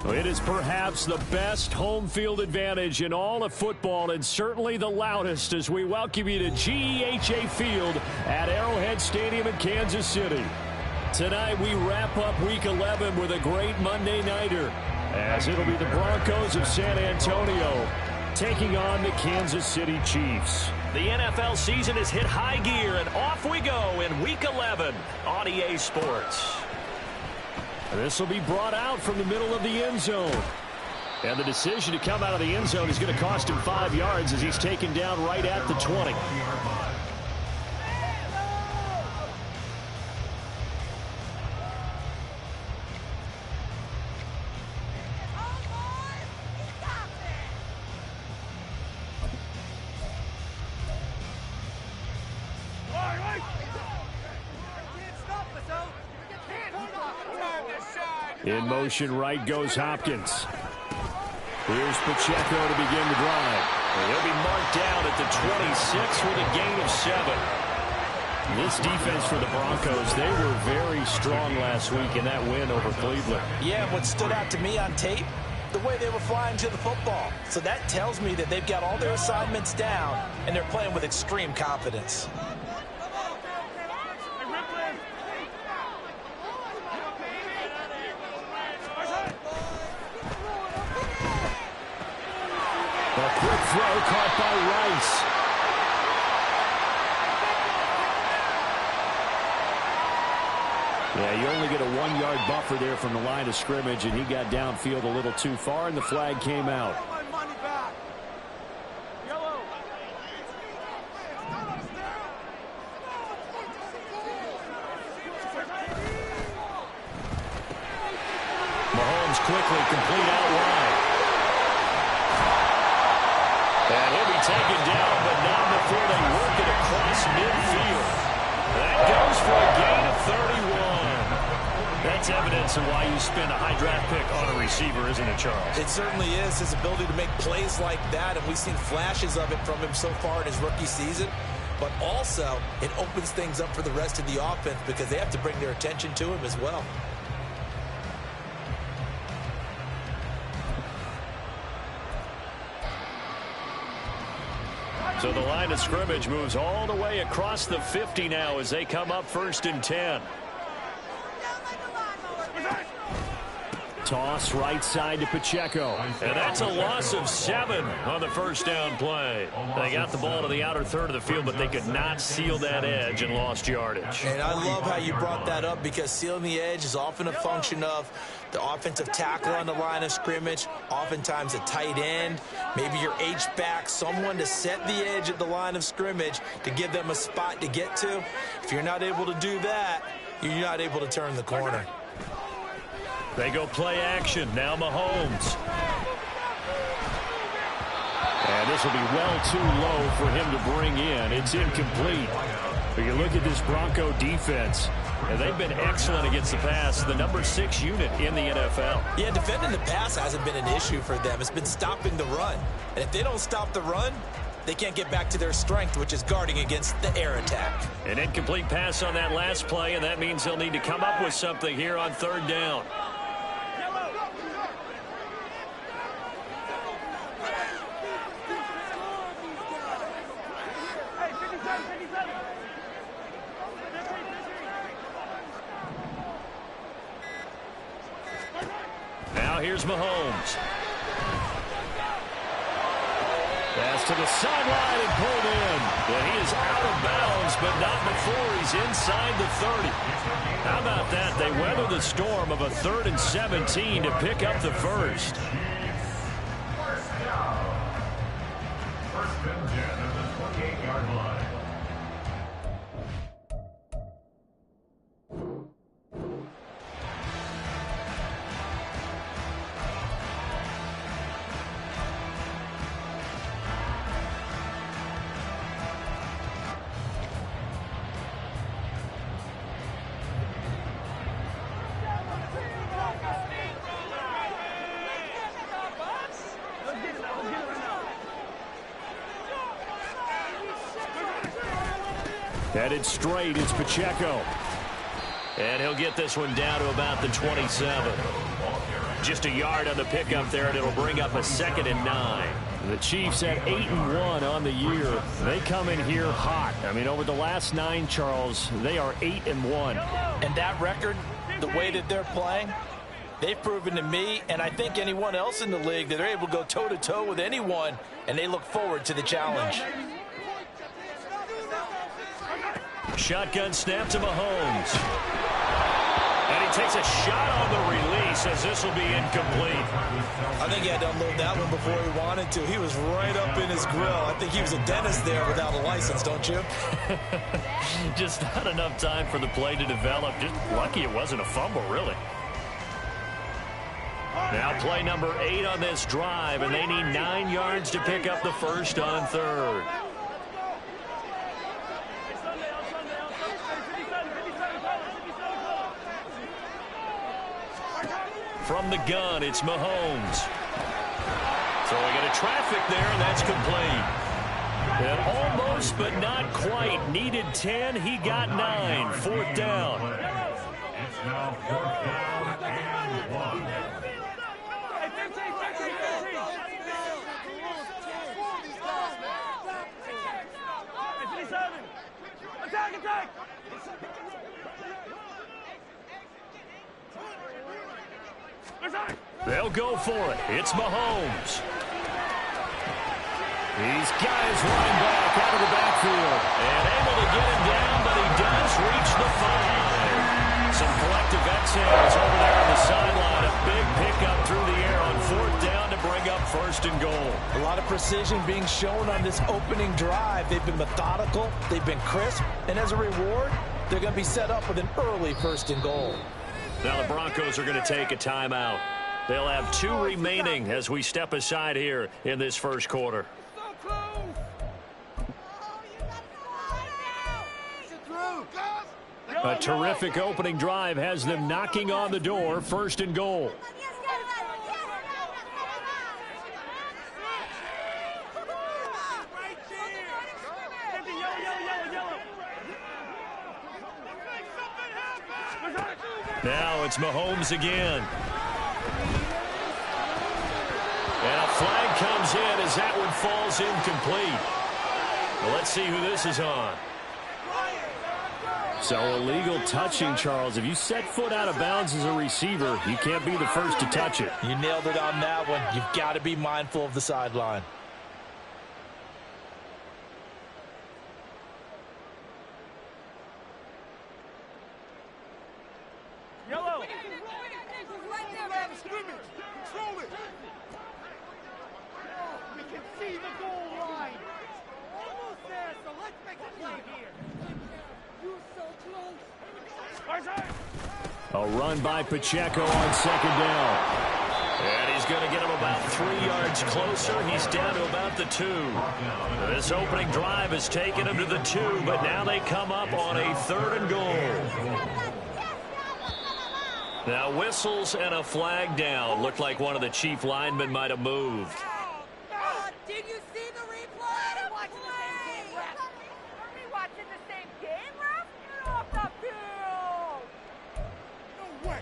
It is perhaps the best home field advantage in all of football, and certainly the loudest, as we welcome you to GEHA Field at Arrowhead Stadium in Kansas City. Tonight we wrap up Week 11 with a great Monday Nighter, as it'll be the Broncos of San Antonio taking on the Kansas City Chiefs. The NFL season has hit high gear, and off we go in Week 11 on EA Sports. This will be brought out from the middle of the end zone. And the decision to come out of the end zone is going to cost him 5 yards as he's taken down right at the 20. In motion right goes Hopkins. Here's Pacheco to begin the drive. And he'll be marked down at the 26 with a gain of 7. This defense for the Broncos, they were very strong last week in that win over Cleveland. Yeah, what stood out to me on tape, the way they were flying to the football. So that tells me that they've got all their assignments down, and they're playing with extreme confidence. Quick throw caught by Rice. Yeah, you only get a 1-yard buffer there from the line of scrimmage, and he got downfield a little too far, and the flag came out. Mahomes quickly complete out wide. And he'll be taken down, but not before they work it across midfield. That goes for a gain of 31. That's evidence of why you spend a high draft pick on a receiver, isn't it, Charles? It certainly is. His ability to make plays like that, and we've seen flashes of it from him so far in his rookie season. But also, it opens things up for the rest of the offense because they have to bring their attention to him as well. So the line of scrimmage moves all the way across the 50 now as they come up 1st and 10. Toss right side to Pacheco. And that's a loss of 7 on the first down play. They got the ball to the outer third of the field, but they could not seal that edge and lost yardage. And I love how you brought that up because sealing the edge is often a function of the offensive tackle on the line of scrimmage, oftentimes a tight end, maybe your H-back, someone to set the edge at the line of scrimmage to give them a spot to get to. If you're not able to do that, you're not able to turn the corner. They go play action. Now Mahomes. And this will be well too low for him to bring in. It's incomplete. But you look at this Bronco defense, and they've been excellent against the pass, the number 6 unit in the NFL. Yeah, defending the pass hasn't been an issue for them. It's been stopping the run. And if they don't stop the run, they can't get back to their strength, which is guarding against the air attack. An incomplete pass on that last play, and that means they'll need to come up with something here on 3rd down. Now here's Mahomes. Pass to the sideline and pulled in. And he is out of bounds, but not before he's inside the 30. How about that? They weather the storm of a 3rd and 17 to pick up the first. First and 10 at the 28-yard line. Headed straight, it's Pacheco. And he'll get this one down to about the 27. Just a yard on the pickup there, and it'll bring up a 2nd and 9. The Chiefs at 8-1 on the year. They come in here hot. I mean, over the last 9, Charles, they are 8-1. And that record, the way that they're playing, they've proven to me, and I think anyone else in the league, that they're able to go toe-to-toe with anyone, and they look forward to the challenge. Shotgun snap to Mahomes. And he takes a shot on the release as this will be incomplete. I think he had to unload that one before he wanted to. He was right up in his grill. I think he was a dentist there without a license, don't you? Just not enough time for the play to develop. Just lucky it wasn't a fumble, really. Now play number 8 on this drive, and they need 9 yards to pick up the first on 3rd. From the gun, it's Mahomes. Throwing into traffic there, and that's complete. And almost, but not quite. Needed 10, he got 9. 4th down. It's now 4th down and 1. Attack! They'll go for it. It's Mahomes. He's got his running back out of the backfield. And able to get him down, but he does reach the 5. Some collective exhales over there on the sideline. A big pickup through the air on 4th down to bring up 1st and goal. A lot of precision being shown on this opening drive. They've been methodical. They've been crisp. And as a reward, they're going to be set up with an early 1st and goal. Now the Broncos are going to take a timeout. They'll have 2 remaining as we step aside here in this first quarter. A terrific opening drive has them knocking on the door. 1st and goal. Now it's Mahomes again. And a flag comes in as that one falls incomplete. Well, let's see who this is on. So illegal touching, Charles. If you set foot out of bounds as a receiver, you can't be the first to touch it. You nailed it on that one. You've got to be mindful of the sideline. Yellow. We can see the goal line. Almost there, so let's make a play here. You're so close. A run by Pacheco on 2nd down. And he's going to get him about 3 yards closer. He's down to about the 2. This opening drive has taken him to the 2, but now they come up on a 3rd and goal. Now whistles and a flag down. Looked like one of the Chief linemen might have moved. Did you see the replay? Are we watching the same game, ref? Get off the field! No way!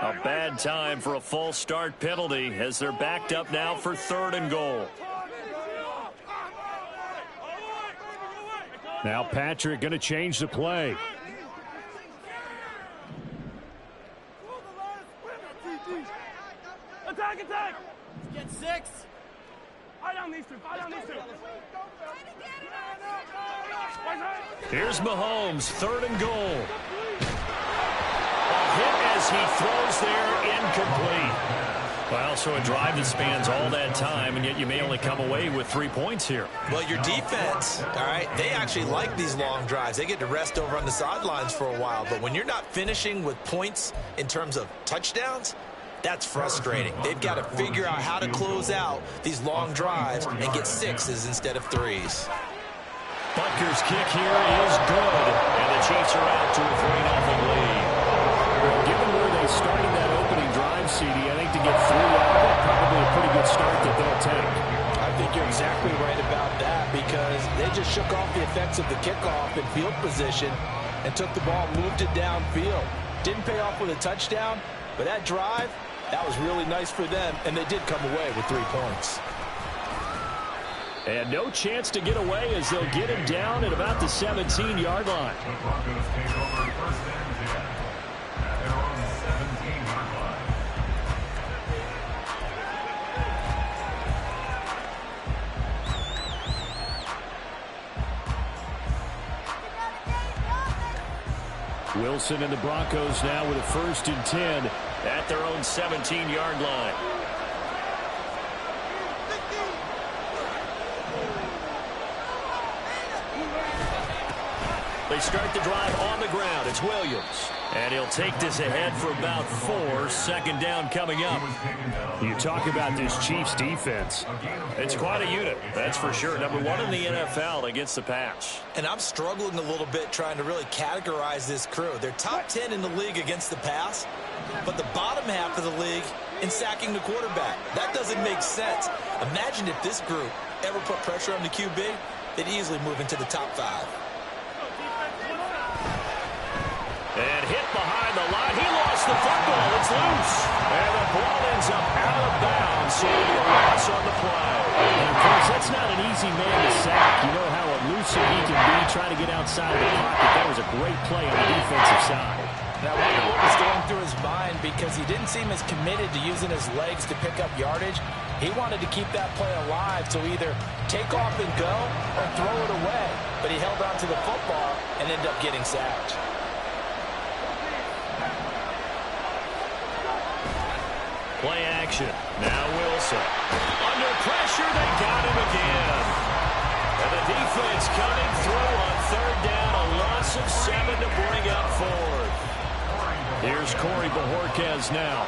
A bad time for a false start penalty as they're backed up now for 3rd and goal. Now Patrick going to change the play. Attack! Get 6! I don't need to. Here's Mahomes, 3rd and goal. A hit as he throws there, incomplete. Well, so a drive that spans all that time, and yet you may only come away with 3 points here. Well, your defense, all right, they actually like these long drives. They get to rest over on the sidelines for a while. But when you're not finishing with points in terms of touchdowns, that's frustrating. They've got to figure out how to close out these long drives and get 6s instead of 3s. Butker's kick here is good, and the Chiefs are out to a 3-0 lead. Well, given where they started that opening drive, CD, I think to get 3 out of it, probably a pretty good start that they'll take. I think you're exactly right about that because they just shook off the effects of the kickoff and field position. and took the ball and moved it downfield. Didn't pay off with a touchdown, but that drive, that was really nice for them, and they did come away with 3 points. And no chance to get away as they'll get him down at about the 17-yard line. The Broncos take over first and 10 at their own 17-yard line. Wilson and the Broncos now with a 1st and 10 at their own 17-yard line. They start the drive on the ground. It's Williams. And he'll take this ahead for about 4. Second down coming up. You talk about this Chiefs defense. It's quite a unit, that's for sure. Number 1 in the NFL against the pass. And I'm struggling a little bit trying to really categorize this crew. They're top 10 in the league against the pass, but the bottom half of the league in sacking the quarterback. That doesn't make sense. Imagine if this group ever put pressure on the QB, they'd easily move into the top 5. And hit behind the line. He lost the football. It's loose. And the ball ends up out of bounds. So a loss on the play. And of course, that's not an easy man to sack. You know how elusive he can be trying to get outside of the pocket. That was a great play on the defensive side. Now, I wonder what was going through his mind, because he didn't seem as committed to using his legs to pick up yardage. He wanted to keep that play alive, so either take off and go or throw it away. But he held on to the football and ended up getting sacked. Play action. Now Wilson. Under pressure, they got him again. And the defense coming through on 3rd down. A loss of 7 to bring up 4th. Here's Corey Bojorquez now.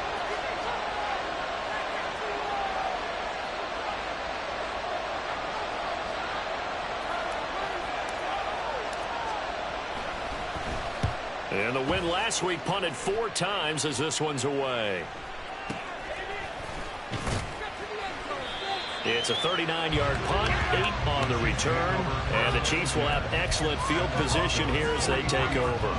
And the win last week punted 4 times as this one's away. It's a 39-yard punt, 8 on the return, and the Chiefs will have excellent field position here as they take over.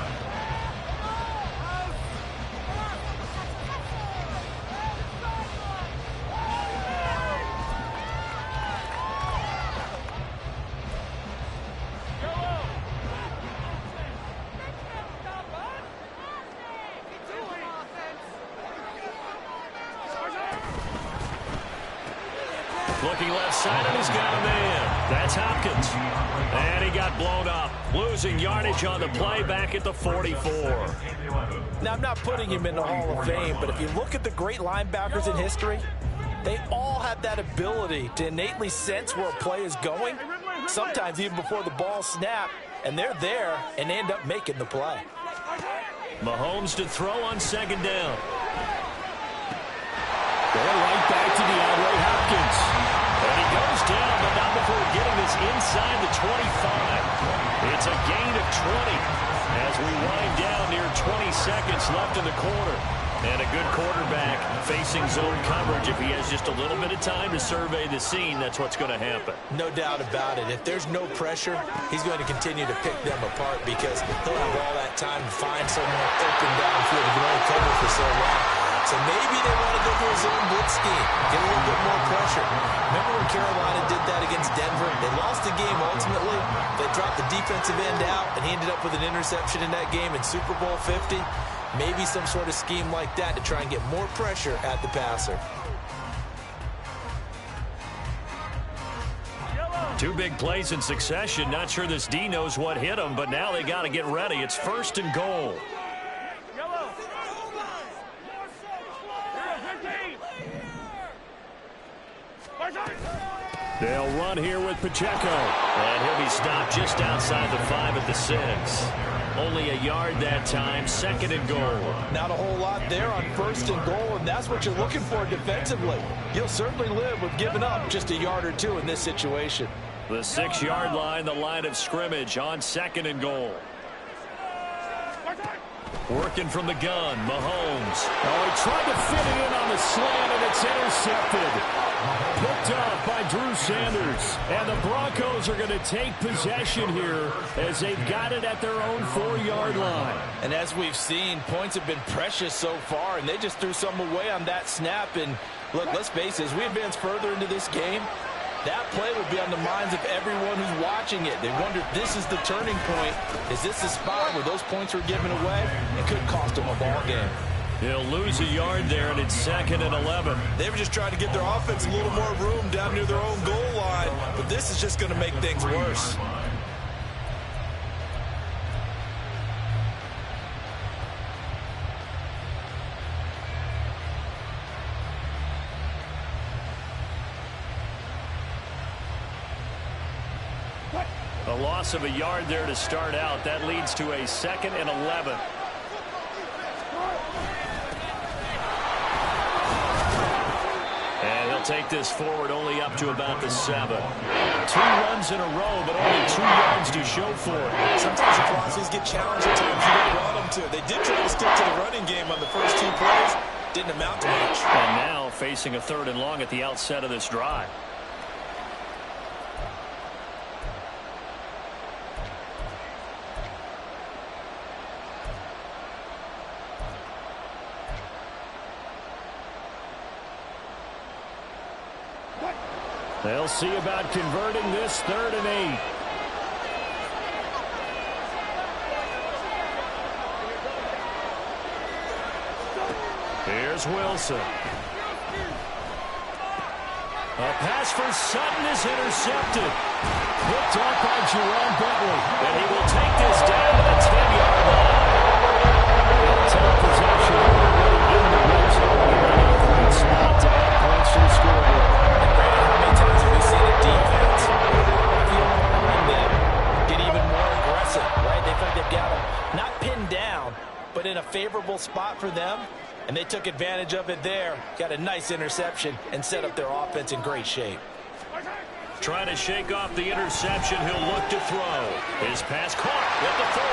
Looking left side, and he's got a man. That's Hopkins. And he got blown up. Losing yardage on the play back at the 44. Now, I'm not putting him in the Hall of Fame, but if you look at the great linebackers in history, they all have that ability to innately sense where a play is going, sometimes even before the ball snapped, and they're there and end up making the play. Mahomes to throw on 2nd down. Going right back to DeAndre Hopkins. And he goes down, but not before getting this inside the 25. It's a gain of 20 as we wind down near 20 seconds left in the quarter. And a good quarterback facing zone coverage. If he has just a little bit of time to survey the scene, that's what's going to happen. No doubt about it. If there's no pressure, he's going to continue to pick them apart, because he'll have all that time to find someone open downfield. He can only cover for so long. So maybe they want to go to a zone blitz scheme, get a little bit more pressure. Remember when Carolina did that against Denver? They lost the game ultimately. They dropped the defensive end out, and he ended up with an interception in that game in Super Bowl 50. Maybe some sort of scheme like that to try and get more pressure at the passer. 2 big plays in succession. Not sure this D knows what hit him, but now they got to get ready. It's 1st and goal. They'll run here with Pacheco. And he'll be stopped just outside the 5 at the 6. Only a yard that time. 2nd and goal. Not a whole lot there on 1st and goal, and that's what you're looking for defensively. You'll certainly live with giving up just a yard or 2 in this situation. The 6-yard line, the line of scrimmage on 2nd and goal. Working from the gun, Mahomes. Oh, he tried to fit it in on the slant, and it's intercepted. Picked up by Drew Sanders. And the Broncos are going to take possession here as they've got it at their own 4-yard line. And as we've seen, points have been precious so far, and they just threw some away on that snap. And look, let's face it, as we advance further into this game, that play would be on the minds of everyone who's watching it. They wonder if this is the turning point. Is this the spot where those points were given away? It could cost them a ball game. He'll lose a yard there, and it's 2nd and 11. They were just trying to get their offense a little more room down near their own goal line, but this is just going to make things worse. A loss of a yard there to start out. That leads to a 2nd and 11. And he'll take this forward only up to about the 7. 2 runs in a row, but only 2 yards to show for it. Sometimes the philosophies get challenged at times. You don't want them to. They did try to stick to the running game on the first 2 plays. Didn't amount to much. And now facing a 3rd and long at the outset of this drive. They'll see about converting this 3rd and 8. Here's Wilson. A pass for Sutton is intercepted. Picked up by Jerome Bentley. And he will take this down to the 10-yard line. They'll take possession in the red zone. They're in a great spot to add points to the scoreboard. Defense get even more aggressive, right? They think they've got them not pinned down, but in a favorable spot for them, and they took advantage of it there. Got a nice interception and set up their offense in great shape. Trying to shake off the interception, he'll look to throw. His pass caught at the 4.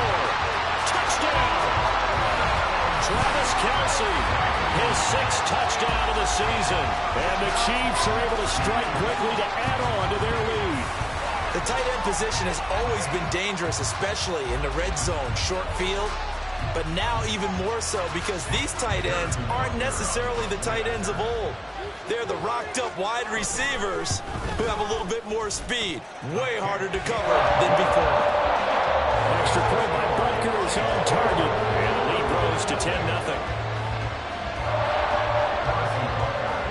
Touchdown! Travis Kelce, his 6th touchdown of the season. And the Chiefs are able to strike quickly to add on to their lead. The tight end position has always been dangerous, especially in the red zone, short field. But now even more so because these tight ends aren't necessarily the tight ends of old. They're the rocked-up wide receivers who have a little bit more speed. Way harder to cover than before. Extra point by Butker is on target. And the lead grows to 10-0.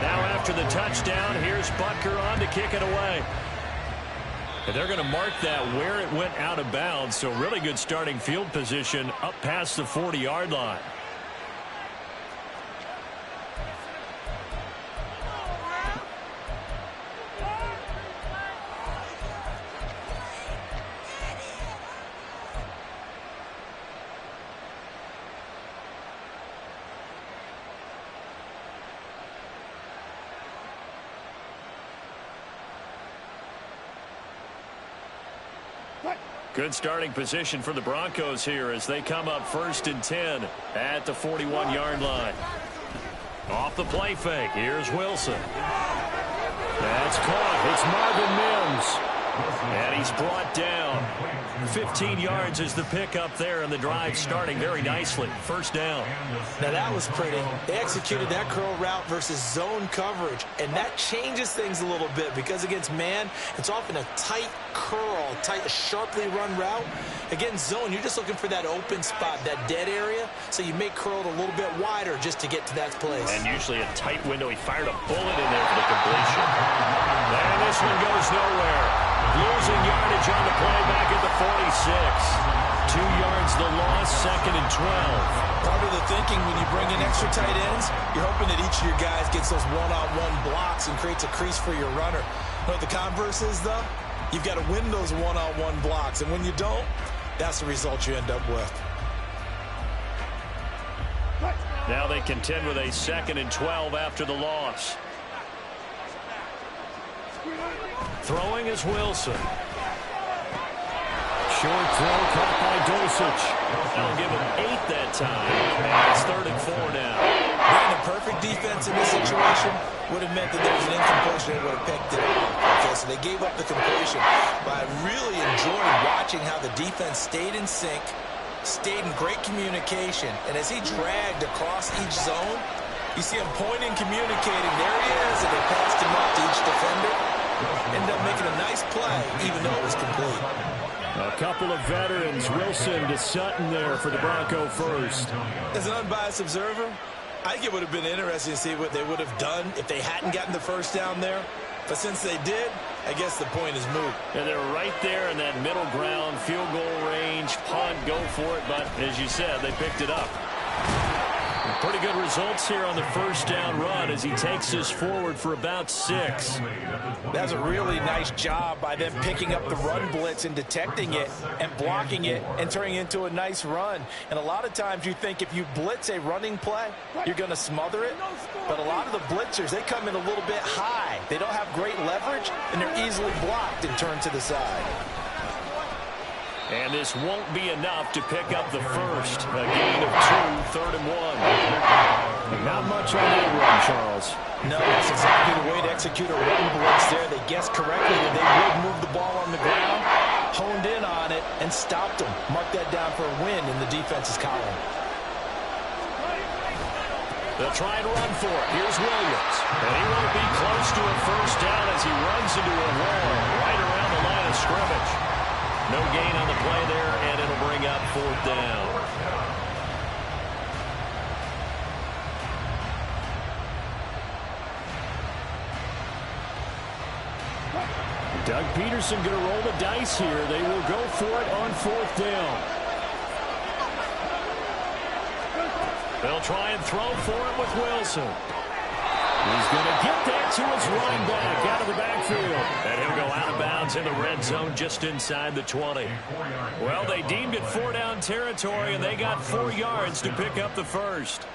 Now after the touchdown, here's Butker on to kick it away. And they're going to mark that where it went out of bounds. So really good starting field position up past the 40-yard line. Good starting position for the Broncos here as they come up 1st and 10 at the 41-yard line. Off the play fake, here's Wilson. That's caught. It's Marvin Mims. And he's brought down. 15 yards is the pickup there, and the drive starting very nicely. 1st down. Now that was pretty. They executed that curl route versus zone coverage, and that changes things a little bit because against man, it's often a tight curl, tight, sharply run route. Against zone, you're just looking for that open spot, that dead area, so you make curl a little bit wider just to get to that place. And usually a tight window. He fired a bullet in there for the completion. And this one goes nowhere. Losing yardage on the play back at the 46. 2 yards the loss, 2nd and 12. Part of the thinking when you bring in extra tight ends, you're hoping that each of your guys gets those one-on-one blocks and creates a crease for your runner. You know what the converse is, though? You've got to win those one-on-one blocks, and when you don't, that's the result you end up with. Now they contend with a 2nd and 12 after the loss. Throwing is Wilson. Short throw caught by Dulcich. They'll give him 8 that time. And it's 3rd and 4 now. a perfect defense in this situation would have meant that there was an incompletion. They would have picked it up. Okay, so they gave up the completion. But I really enjoyed watching how the defense stayed in sync, stayed in great communication. And as he dragged across each zone, you see him pointing, communicating. There he is, and they passed him up to each defender. Ended up making a nice play, even though it was complete. A couple of veterans, Wilson to Sutton there for the Bronco first. As an unbiased observer, I think it would have been interesting to see what they would have done if they hadn't gotten the first down there. But since they did, I guess the point is moot. And they're right there in that middle ground, field goal range, punt, go for it. But as you said, they picked it up. Pretty good results here on the first down run as he takes us forward for about 6. That's a really nice job by them picking up the run blitz and detecting it and blocking it and turning it into a nice run. And a lot of times you think if you blitz a running play, you're going to smother it. But a lot of the blitzers, they come in a little bit high. They don't have great leverage, and they're easily blocked and turned to the side. And this won't be enough to pick up the first. A gain of 2, 3rd and 1. Not much on that run, Charles. No, that's exactly the way to execute a run blitz there. They guessed correctly that they would move the ball on the ground, honed in on it, and stopped them. Mark that down for a win in the defense's column. They'll try and run for it. Here's Williams. And he won't be close to a first down as he runs into a wall right around the line of scrimmage. No gain on the play there, and it'll bring up 4th down. Doug Peterson going to roll the dice here. They will go for it on 4th down. They'll try and throw for it with Wilson. He's going to get that to his running back out of the backfield. And he'll go out of bounds in the red zone just inside the 20. Well, they deemed it 4-down territory, and they got 4 yards to pick up the first.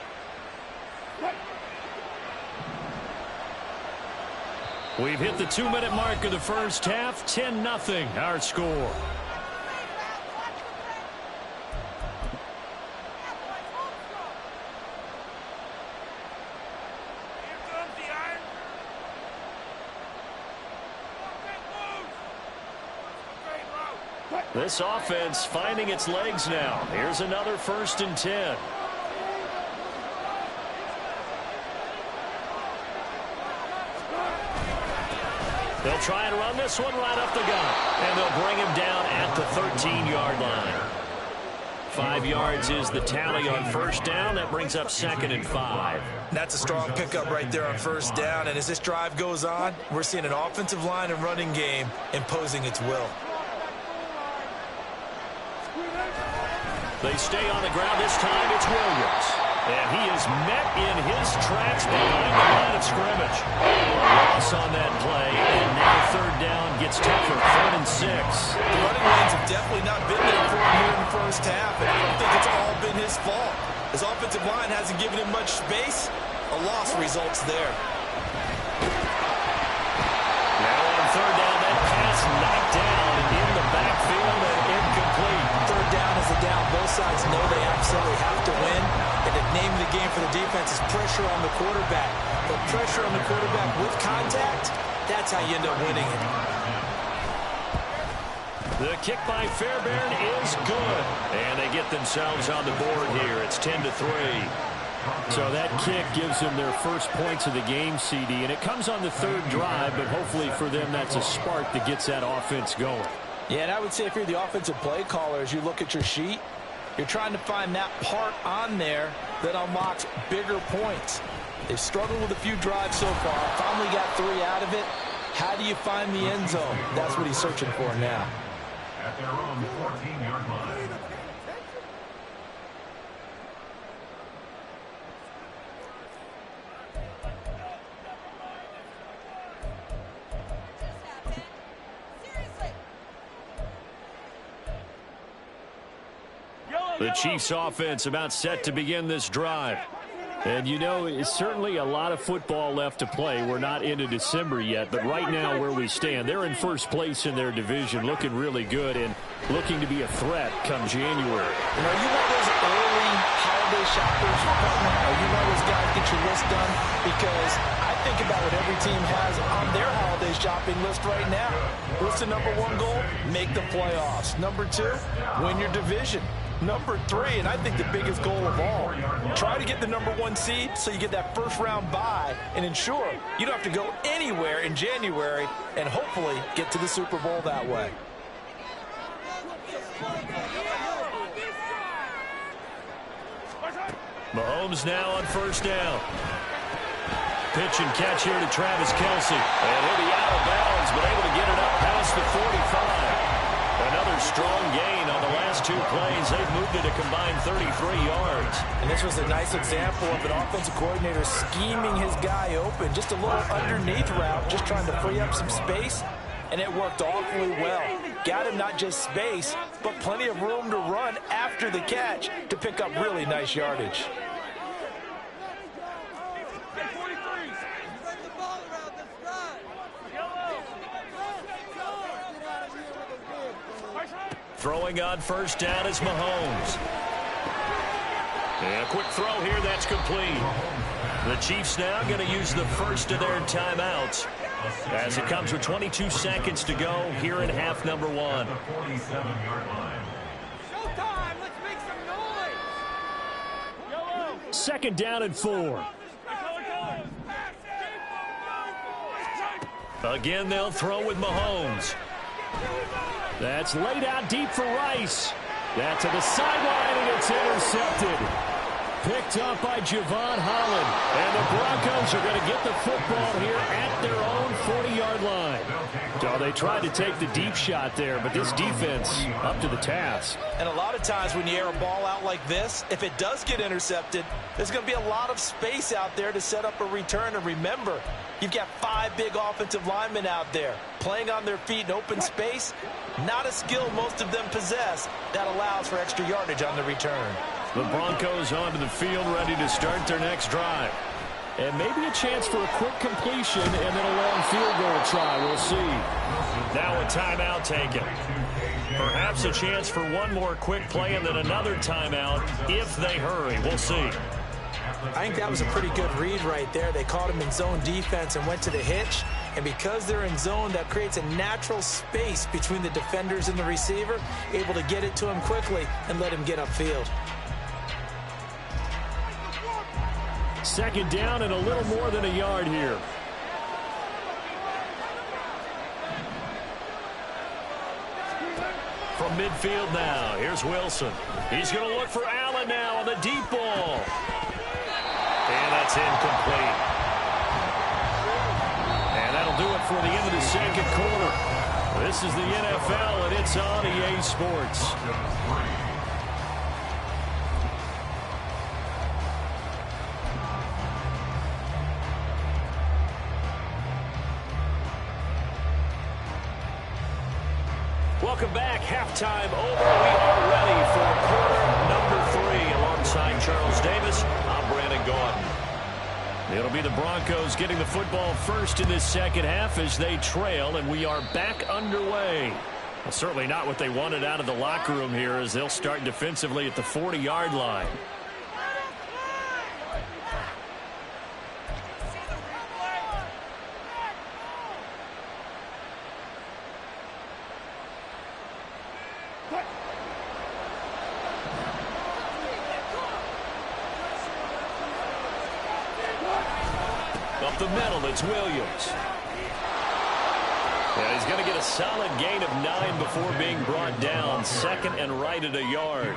We've hit the 2-minute mark of the first half. 10-0 our score. This offense finding its legs now. Here's another 1st and 10. They'll try and run this one right up the gut. And they'll bring him down at the 13-yard line. 5 yards is the tally on first down. That brings up 2nd and 5. That's a strong pickup right there on first down. And as this drive goes on, we're seeing an offensive line and running game imposing its will. They stay on the ground. This time it's Williams. And he is met in his tracks behind the line of scrimmage. A loss on that play, and now 3rd down gets tougher. 3rd and 6. The running lanes have definitely not been there for him here in the first half, and I don't think it's all been his fault. His offensive line hasn't given him much space. A loss results there. Now on 3rd down, that pass knocked down in the backfield and incomplete. 3rd down is a down. Both sides know they absolutely have to win. And the name of the game for the defense is pressure on the quarterback. But pressure on the quarterback with contact, that's how you end up winning it. The kick by Fairbairn is good. And they get themselves on the board here. It's 10-3. So that kick gives them their first points of the game, CD. And it comes on the 3rd drive, but hopefully for them that's a spark that gets that offense going. Yeah, and I would say if you're the offensive play caller, as you look at your sheet, you're trying to find that part on there that unlocks bigger points. They've struggled with a few drives so far. Finally got 3 out of it. How do you find the end zone? That's what he's searching for now. At their own 14-yard line. The Chiefs offense about set to begin this drive. And, you know, it's certainly a lot of football left to play. We're not into December yet, but right now where we stand, they're in first place in their division, looking really good and looking to be a threat come January. And are you one of those early holiday shoppers? Are you one of those guys get your list done? Because I think about what every team has on their holiday shopping list right now. What's the number one goal? Make the playoffs. Number two, win your division. Number three, and I think the biggest goal of all, try to get the number one seed so you get that first round bye and ensure you don't have to go anywhere in January and hopefully get to the Super Bowl that way. Mahomes now on first down. Pitch and catch here to Travis Kelce. And he'll be out of bounds, but able to get it up past the 45. Another strong gain on the last two plays. They've moved it a combined 33 yards. And this was a nice example of an offensive coordinator scheming his guy open. Just a little underneath route, just trying to free up some space. And it worked awfully well. Got him not just space, but plenty of room to run after the catch to pick up really nice yardage. Throwing on first down is Mahomes. And a quick throw here, that's complete. The Chiefs now going to use the first of their timeouts as it comes with 22 seconds to go here in half number one. Showtime! Let's make some noise! Second down and 4. Again, they'll throw with Mahomes. That's laid out deep for Rice. That to the sideline, and it's intercepted. Picked up by Javon Holland. And the Broncos are going to get the football here at their own 40-yard line. So they tried to take the deep shot there, but this defense up to the task. And a lot of times when you air a ball out like this, if it does get intercepted, there's going to be a lot of space out there to set up a return. And remember, you've got 5 big offensive linemen out there playing on their feet in open space. Not a skill most of them possess that allows for extra yardage on the return. The Broncos onto the field, ready to start their next drive. And maybe a chance for a quick completion and then a long field goal try. We'll see. Now a timeout taken. Perhaps a chance for one more quick play and then another timeout if they hurry. We'll see. I think that was a pretty good read right there. They caught him in zone defense and went to the hitch. And because they're in zone, that creates a natural space between the defenders and the receiver, able to get it to him quickly and let him get upfield. Second down and a little more than a yard here. From midfield now, here's Wilson. He's going to look for Allen now on the deep ball. And that's incomplete. And that'll do it for the end of the second quarter. This is the NFL, and it's on EA Sports. Welcome back. Halftime over. We are ready for quarter number 3. Alongside Charles Davis, I'm Brandon Gaudin. It'll be the Broncos getting the football first in this second half as they trail, and we are back underway. Well, certainly not what they wanted out of the locker room here as they'll start defensively at the 40-yard line. Up the middle, it's Williams. Yeah, he's going to get a solid gain of 9 before being brought down. Second and right at a yard.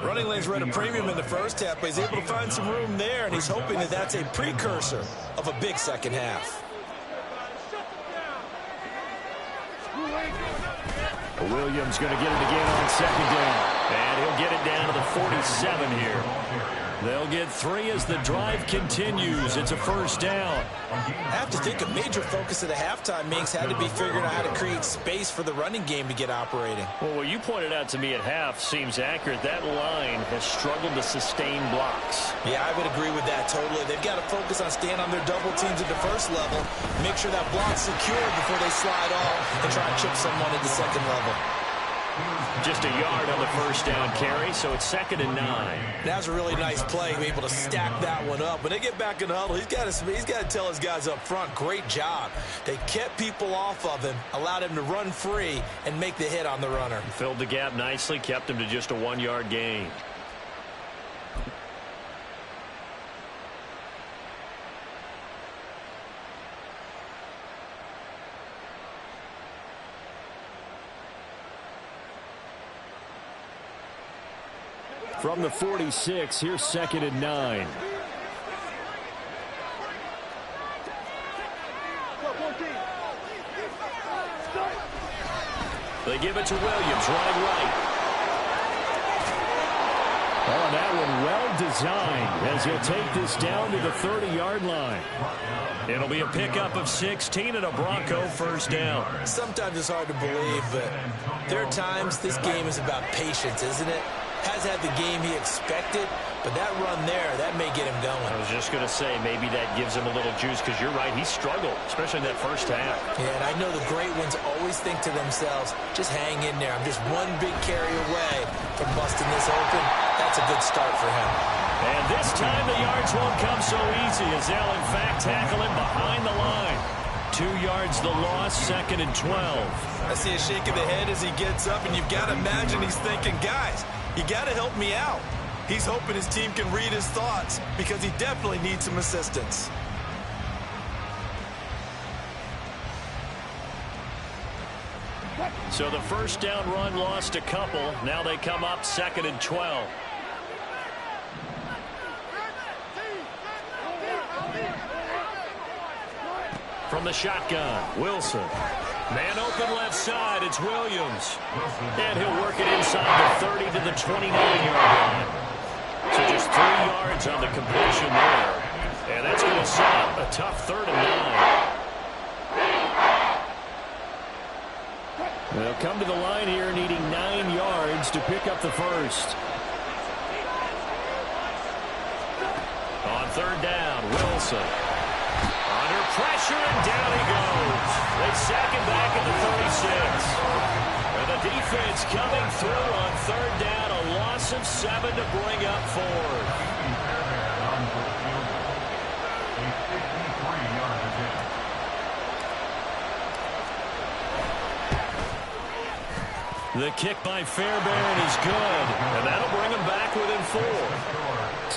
Running lanes were at a premium in the first half, but he's able to find some room there, and he's hoping that that's a precursor of a big second half. Williams going to get it again on second down. And he'll get it down to the 47 here. They'll get 3 as the drive continues. It's a first down. I have to think a major focus of the halftime mix had to be figuring out how to create space for the running game to get operating. Well, what you pointed out to me at half seems accurate. That line has struggled to sustain blocks. Yeah, I would agree with that totally. They've got to focus on staying on their double teams at the first level, make sure that block's secure before they slide off and try and chip someone at the second level. Just a yard on the first down carry, so it's 2nd and 9. That's a really nice play, be able to stack that one up. When they get back in the huddle, he's got to tell his guys up front, great job. They kept people off of him, allowed him to run free, and make the hit on the runner. Filled the gap nicely, kept him to just a 1-yard gain. From the 46, here's 2nd and 9. They give it to Williams, running right. Oh, that one well designed as he'll take this down to the 30-yard line. It'll be a pickup of 16 and a Bronco first down. Sometimes it's hard to believe, but there are times this game is about patience, isn't it? Has had the game he expected, but that run there, that may get him going. I was just going to say, maybe that gives him a little juice, because you're right, he struggled, especially in that first half. Yeah, and I know the great ones always think to themselves, just hang in there. I'm just one big carry away from busting this open. That's a good start for him. And this time the yards won't come so easy, as they'll in fact tackle him behind the line. 2 yards the loss, 2nd and 12. I see a shake of the head as he gets up, and you've got to imagine he's thinking, guys, you got to help me out. He's hoping his team can read his thoughts because he definitely needs some assistance. So the first down run lost a couple. Now they come up 2nd and 12. From the shotgun, Wilson. Man open left side, it's Williams. And he'll work it inside the 30 to the 29-yard line. So just 3 yards on the completion there. And that's going to set up a tough 3rd and 9. They'll come to the line here needing 9 yards to pick up the first. On 3rd down, Wilson. Under pressure, and down he goes. They sack him back at the 36. And the defense coming through on 3rd down, a loss of 7 to bring up 4th. The kick by Fairbairn is good, And that'll bring them back within 4.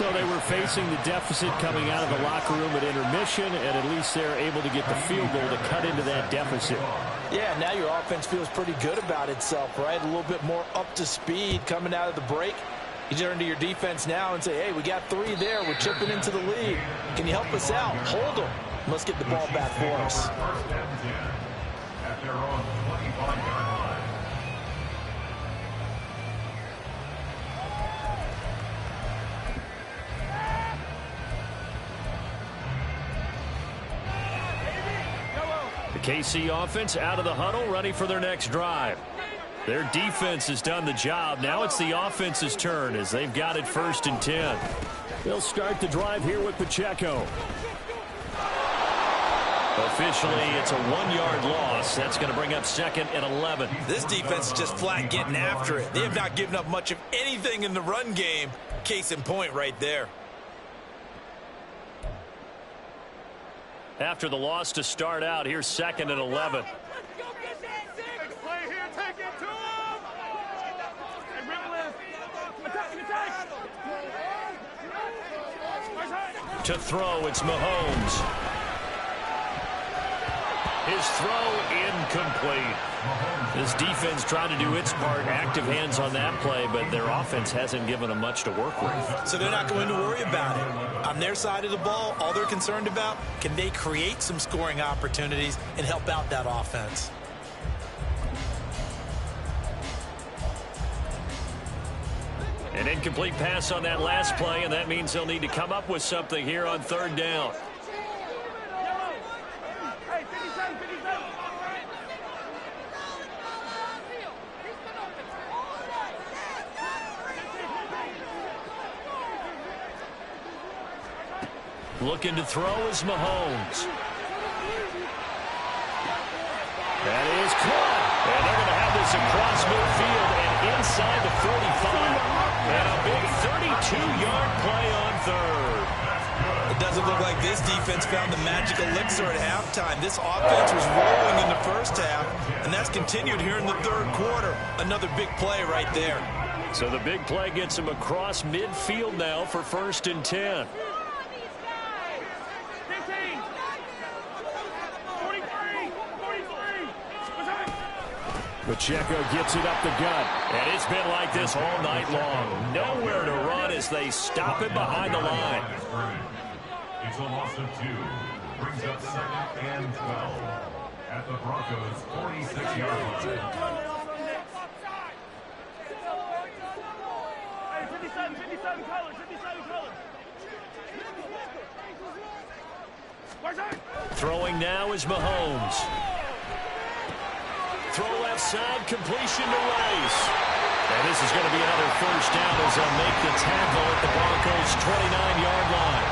so they were facing the deficit coming out of the locker room at intermission, and at least they're able to get the field goal to cut into that deficit. Yeah, now your offense feels pretty good about itself, right? A little bit more up to speed coming out of the break. You turn to your defense now and say, hey, we got 3 there. We're chipping into the lead. Can you help us out? Hold them. Let's get the ball back for us. First and 10 at their own 25-yard line. The KC offense out of the huddle, ready for their next drive. Their defense has done the job. Now it's the offense's turn as they've got it 1st and 10. They'll start the drive here with Pacheco. Officially, it's a 1-yard loss. That's going to bring up 2nd and 11. This defense is just flat getting after it. They have not given up much of anything in the run game. Case in point right there. After the loss to start out, here's 2nd and 11. To throw, it's Mahomes. His throw incomplete. This defense trying to do its part, active hands on that play, but their offense hasn't given them much to work with. So they're not going to worry about it. On their side of the ball, all they're concerned about, can they create some scoring opportunities and help out that offense? An incomplete pass on that last play, and that means they'll need to come up with something here on third down. Looking to throw is Mahomes. That is caught. And they're going to have this across midfield and inside the 45. And a big 32-yard play on third. It doesn't look like this defense found the magic elixir at halftime. This offense was rolling in the first half, and that's continued here in the third quarter. Another big play right there. So the big play gets them across midfield now for 1st and 10. Pacheco gets it up the gut. And it's been like this all night long. Nowhere to run as they stop it behind the line. It's a loss of 2. Brings up 2nd and 12 at the Broncos' 46-yard line. 57 colors, 57 colors. Throwing now is Mahomes. Throw left side, completion to Rice. And this is going to be another first down as they'll make the tackle at the Broncos' 29-yard line.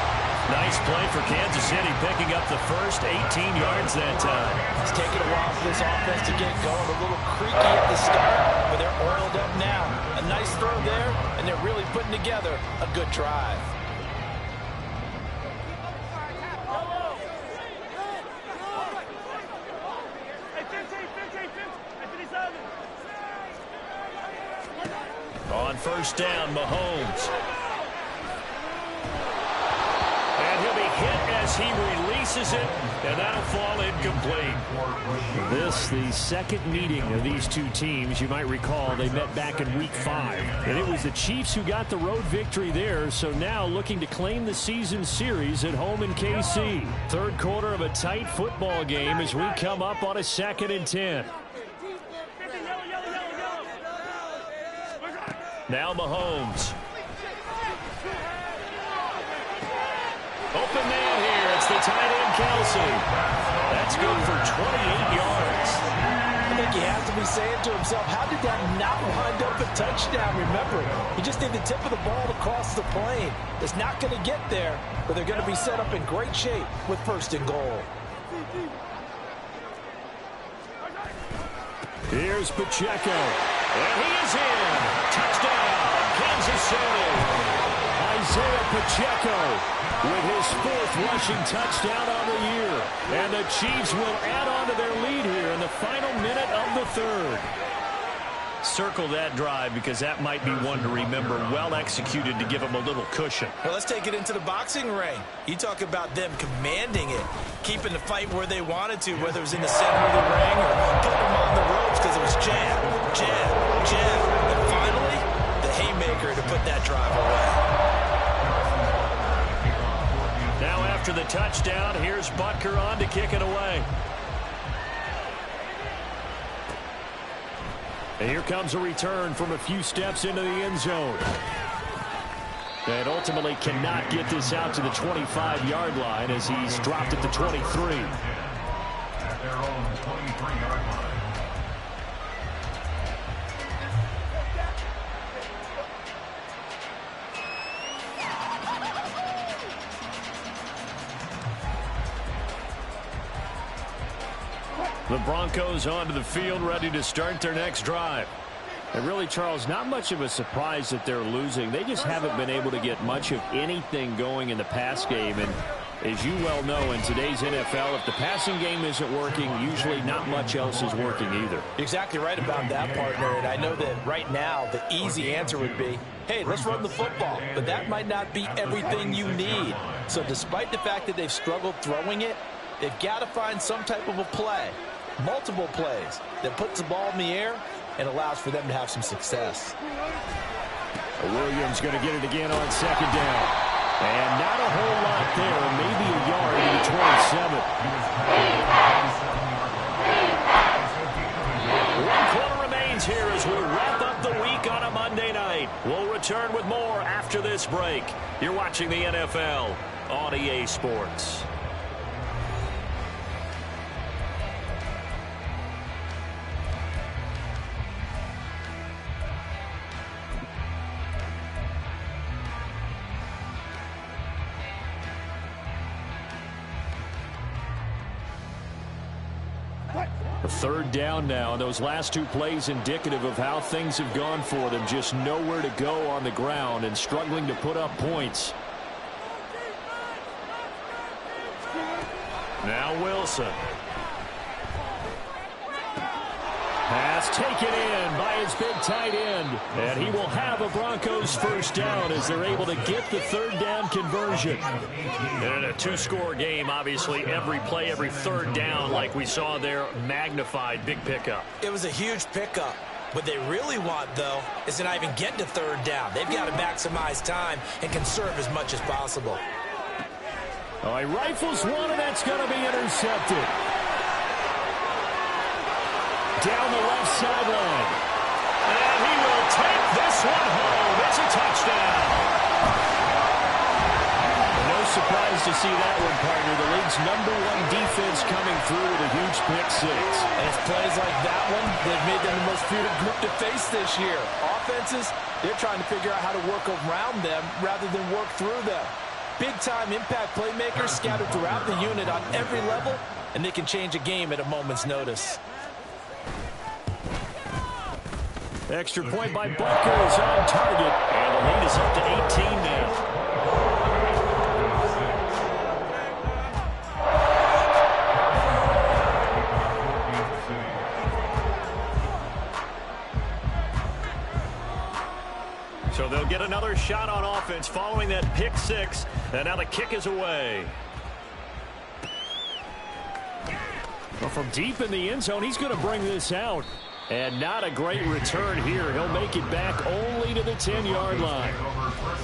Nice play for Kansas City, picking up the first 18 yards that time. It's taken a while for this offense to get going. A little creaky at the start, but they're oiled up now. A nice throw there, and they're really putting together a good drive. On first down, Mahomes. And he'll be hit as he releases it, and that'll fall incomplete. This, the second meeting of these two teams. You might recall they met back in Week 5. And it was the Chiefs who got the road victory there, so now looking to claim the season series at home in KC. Third quarter of a tight football game as we come up on a 2nd and 10. Now Mahomes. Open man here. It's the tight end, Kelsey. That's good for 28 yards. I think he has to be saying to himself, how did that not wind up a touchdown? Remember, he just did the tip of the ball to cross the plane. It's not going to get there, but they're going to be set up in great shape with 1st and goal. Here's Pacheco. And he is in. Touchdown, Kansas City. Isaiah Pacheco with his 4th rushing touchdown on the year. And the Chiefs will add on to their lead here in the final minute of the third. Circle that drive because that might be one to remember. Well executed to give them a little cushion. Well, let's take it into the boxing ring. You talk about them commanding it, keeping the fight where they wanted to, whether it was in the center of the ring or putting them on the ropes because it was jab, jab, jab. And finally, the haymaker to put that drive away. Now after the touchdown, here's Butker on to kick it away. And here comes a return from a few steps into the end zone. And ultimately cannot get this out to the 25-yard line as he's dropped at the 23. At their own 23-yard line. The Broncos onto the field, ready to start their next drive. And really, Charles, not much of a surprise that they're losing. They just haven't been able to get much of anything going in the pass game. And as you well know, in today's NFL, if the passing game isn't working, usually not much else is working either. You're exactly right about that, partner. And I know that right now the easy answer would be, hey, let's run the football. But that might not be everything you need. So despite the fact that they've struggled throwing it, they've got to find some type of a play. Multiple plays that puts the ball in the air and allows for them to have some success. Williams going to get it again on 2nd down. And not a whole lot there, maybe a yard to the 27. 1 quarter remains here as we wrap up the week on a Monday night. We'll return return with more after this break. You're watching the NFL on EA Sports. A third down now. Those last two plays indicative of how things have gone for them. Just nowhere to go on the ground and struggling to put up points. Now Wilson. Pass taken in by his big tight end. And he will have a Broncos first down as they're able to get the third down conversion. And in a two-score game, obviously, every play, every third down, like we saw there, magnified. Big pickup. It was a huge pickup. What they really want, though, is to not even get to third down. They've got to maximize time and conserve as much as possible. Oh, he rifles one, and that's going to be intercepted. Down the left sideline. And he will take this one home. It's a touchdown. No surprise to see that one, partner. The league's #1 defense coming through with a huge pick six. And it's plays like that one that have made them the most feared group to face this year. Offenses, they're trying to figure out how to work around them rather than work through them. Big-time impact playmakers scattered throughout the unit on every level, and they can change a game at a moment's notice. Extra point by Butker is on target. And the lead is up to 18 now. So they'll get another shot on offense following that pick six. And now the kick is away. Well, from deep in the end zone, he's going to bring this out. And not a great return here. He'll make it back only to the 10-yard line.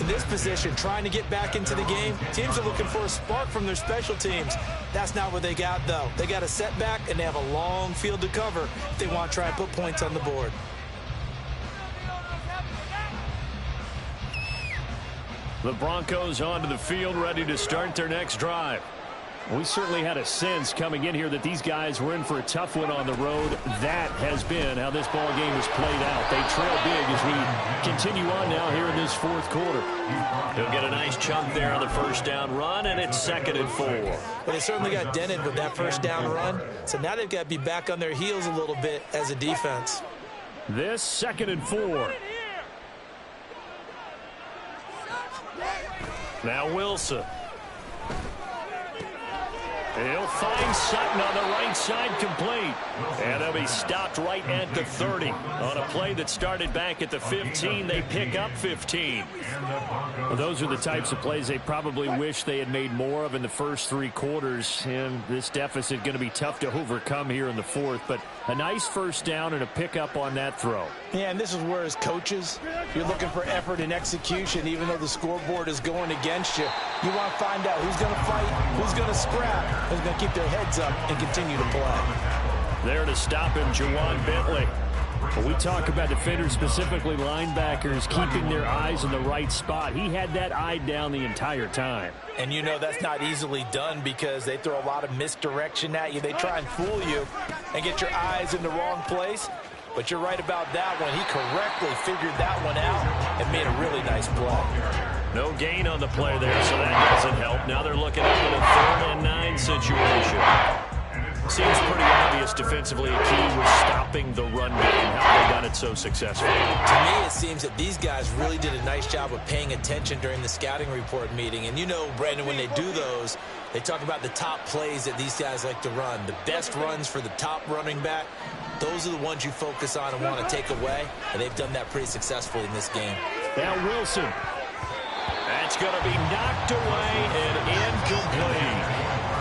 In this position, trying to get back into the game, teams are looking for a spark from their special teams. That's not what they got, though. They got a setback, and they have a long field to cover if they want to try and put points on the board. The Broncos onto the field, ready to start their next drive. We certainly had a sense coming in here that these guys were in for a tough one on the road. That has been how this ball game has played out. They trail big as we continue on now here in this fourth quarter. They'll get a nice chunk there on the first down run, and it's 2nd and 4. Well, they certainly got dented with that first down run, so now they've got to be back on their heels a little bit as a defense. This 2nd and 4. Now Wilson. He'll find Sutton on the right side, complete. And they'll be stopped right at the 30. On a play that started back at the 15, they pick up 15. Well, those are the types of plays they probably wish they had made more of in the first 3 quarters. And this deficit going to be tough to overcome here in the fourth. But a nice first down and a pickup on that throw. Yeah, and this is where, as coaches, you're looking for effort and execution, even though the scoreboard is going against you. You want to find out who's going to fight, who's going to scrap, who's going to keep their heads up and continue to play. There to stop him, Jawan Bentley. When we talk about defenders, specifically linebackers, keeping their eyes in the right spot, he had that eye down the entire time. And you know that's not easily done because they throw a lot of misdirection at you. They try and fool you and get your eyes in the wrong place. But you're right about that one. He correctly figured that one out and made a really nice play. No gain on the play there, so that doesn't help. Now they're looking at a 3rd and 9 situation. Seems pretty obvious defensively a key was stopping the run game. How have they done it so successfully? To me, it seems that these guys really did a nice job of paying attention during the scouting report meeting. And you know, Brandon, when they do those, they talk about the top plays that these guys like to run. The best runs for the top running back, those are the ones you focus on and want to take away. And they've done that pretty successfully in this game. Now Wilson. That's going to be knocked away and incomplete.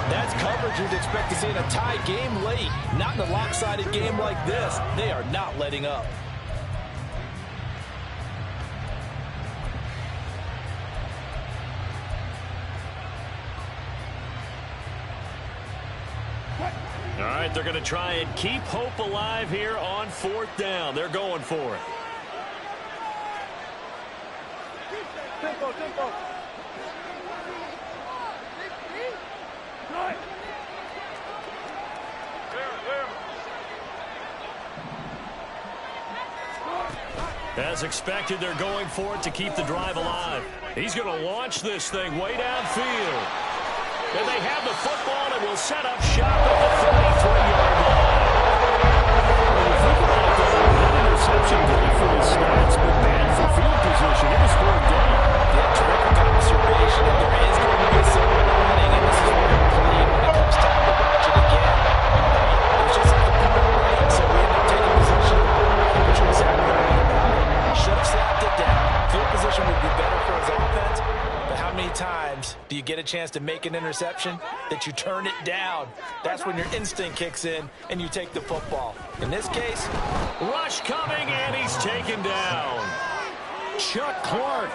That's coverage you'd expect to see in a tie game late. Not in a lopsided game like this. They are not letting up. All right, they're going to try and keep hope alive here on 4th down. They're going for it. tempo, tempo. Good. As expected, they're going for it to keep the drive alive. He's going to launch this thing way downfield. And they have the football and will set up shop at the 33-yard line. When you think about it, though, that interception great for his stats, but bad for field position. It was fourth down. Yeah, terrific observation. And there is going to be a silver lining, and this is where they're playing when it comes time to watch it again. There's just like the point right, so we end up taking possession of the ball. But you're exactly right about it. Should have slapped it down. Field position would be better for his offense. But how many times do you get a chance to make an interception that you turn it down? That's when your instinct kicks in and you take the football. In this case, Rush coming, and he's taken down. Chuck Clark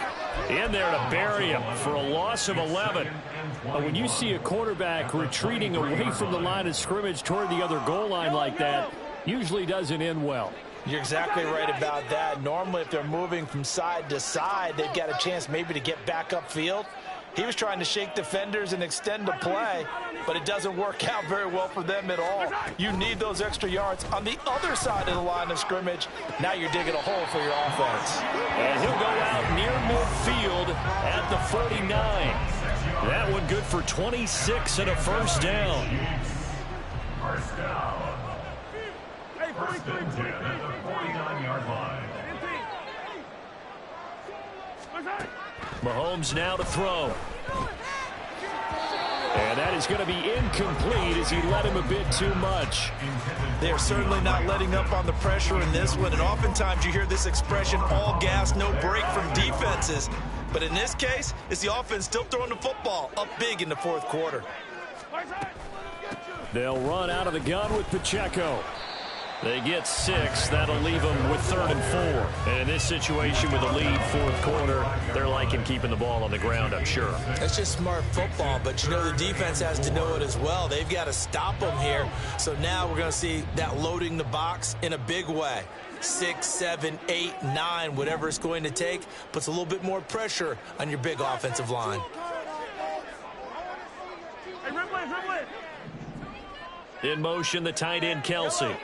in there to bury him for a loss of 11. When you see a quarterback retreating away from the line of scrimmage toward the other goal line like that, usually doesn't end well. you're exactly right about that. Normally, if they're moving from side to side, they've got a chance maybe to get back upfield. He was trying to shake defenders and extend the play, but it doesn't work out very well for them at all. You need those extra yards on the other side of the line of scrimmage. Now you're digging a hole for your offense. And he'll go out near midfield at the 49. That one good for 26 and a first down. First down. First and 10 at the 49-yard line. Mahomes now to throw. And that is going to be incomplete as he let him a bit too much. They're certainly not letting up on the pressure in this one, and oftentimes you hear this expression, all gas, no break from defenses. But in this case, it's the offense still throwing the football up big in the fourth quarter. They'll run out of the gun with Pacheco. They get 6. That'll leave them with 3rd and 4. And in this situation with a lead fourth quarter, they're liking keeping the ball on the ground, I'm sure. That's just smart football, but you know the defense has to know it as well. They've got to stop them here. So now we're going to see that loading the box in a big way. 6, 7, 8, 9, whatever it's going to take, puts a little bit more pressure on your big offensive line. In motion, the tight end, Kelsey.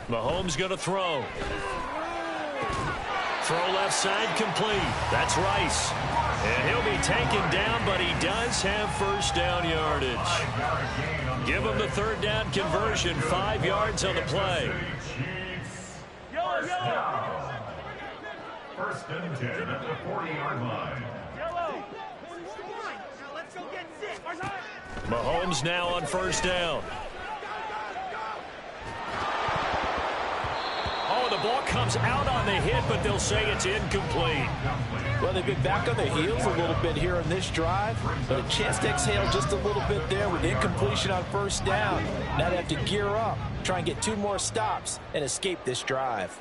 Mahomes going to throw. Throw left side complete. That's Rice. And he'll be taken down, but he does have first down yardage. Give him the 3rd down conversion. 5 yards on the play. First and 10 at the 40-yard line. Mahomes now on first down. Oh, the ball comes out on the hit, but they'll say it's incomplete. Well, they've been back on their heels a little bit here on this drive, but a chance to exhale just a little bit there with incompletion on first down. Now they have to gear up, try and get 2 more stops, and escape this drive.